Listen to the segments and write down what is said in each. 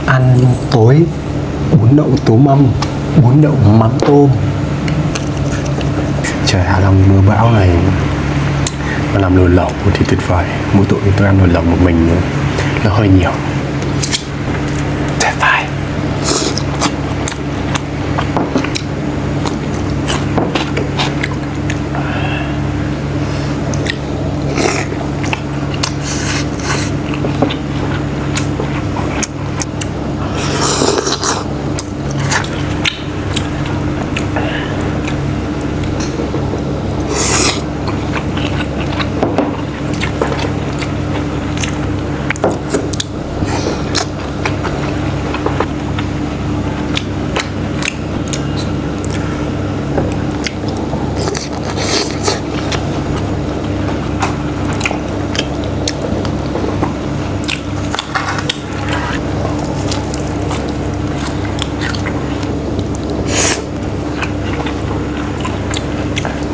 ăn tối bún đậu tú mâm, bún đậu mắm tôm. Trời Hạ Long mưa bão này mà làm nồi lẩu thì tuyệt vời. Mỗi tội tôi ăn nồi lẩu một mình nữa nó hơi nhiều. Tuyệt vời.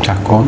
Chả có